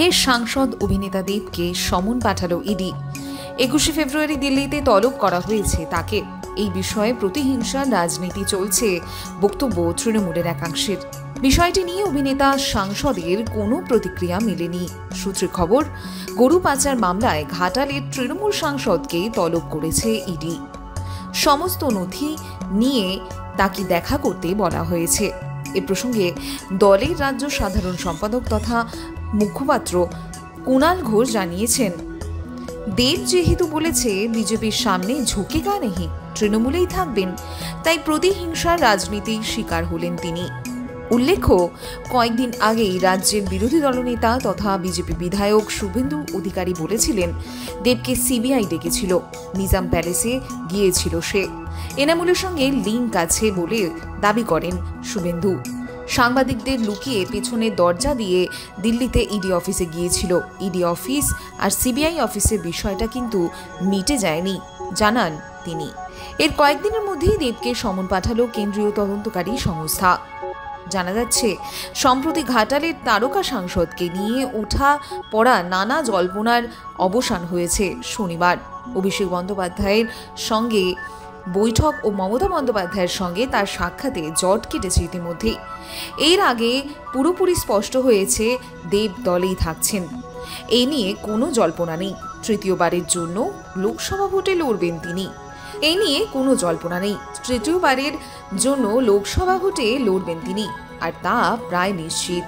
ফের সাংসদ অভিনেতা দেবকে সমন পাঠালো ইডি। 21শে ফেব্রুয়ারি দিল্লিতে তলব করা হয়েছে তাকে। এই বিষয়ে প্রতিহিংসার রাজনীতি চলছে বক্তব্য তৃণমূলের একাংশের। বিষয়টি নিয়ে অভিনেতা সাংসদের কোনো প্রতিক্রিয়া মেলেনি। সূত্রে খবর, গরু পাচার মামলায় ঘাটালের তৃণমূল সাংসদকে তলব করেছে ইডি। সমস্ত নথি নিয়ে তাকে দেখা করতে বলা হয়েছে। এ প্রসঙ্গে দলের রাজ্য সাধারণ সম্পাদক তথা মুখপাত্র কুণাল ঘোষ জানিয়েছেন, দেব যেহেতু বলেছে বিজেপির সামনে ঝুঁকেগা নেই, তৃণমূলেই থাকবেন, তাই প্রতিহিংসার রাজনীতির শিকার হলেন তিনি। উল্লেখ্য, কয়েকদিন আগেই রাজ্যের বিরোধী দলনেতা তথা বিজেপি বিধায়ক শুভেন্দু অধিকারী বলেছিলেন দেবকে সিবিআই ডেকেছিল, নিজাম প্যালেসে গিয়েছিল সে। এনামুলের সঙ্গে লিঙ্ক আছে বলে দাবি করেন শুভেন্দু। সাংবাদিকদের লুকিয়ে পেছনে দরজা দিয়ে দিল্লিতে ইডি অফিসে গিয়েছিল। ইডি অফিস আর সিবিআই অফিসের বিষয়টা কিন্তু মিটে যায়নি, জানান তিনি। এর কয়েকদিনের মধ্যেই দেবকে সমন পাঠালো কেন্দ্রীয় তদন্তকারী সংস্থা। জানা যাচ্ছে, সম্প্রতি ঘাটালের তারকা সাংসদকে নিয়ে ওঠা পড়া নানা জল্পনার অবসান হয়েছে শনিবার। অভিষেক বন্দ্যোপাধ্যায়ের সঙ্গে বৈঠক ও মমতা বন্দ্যোপাধ্যায়ের সঙ্গে তার সাক্ষাতে জট কেটেছে ইতিমধ্যে। এর আগে পুরোপুরি স্পষ্ট হয়েছে দেব দলেই থাকছেন। এই নিয়ে কোনো জল্পনা নেই। তৃতীয়বারের জন্য লোকসভা ভোটে লড়বেন তিনি। এই নিয়ে কোনো জল্পনা নেই। তৃতীয়বারের জন্য লোকসভা ভোটে লড়বেন তিনি, আর তা প্রায় নিশ্চিত।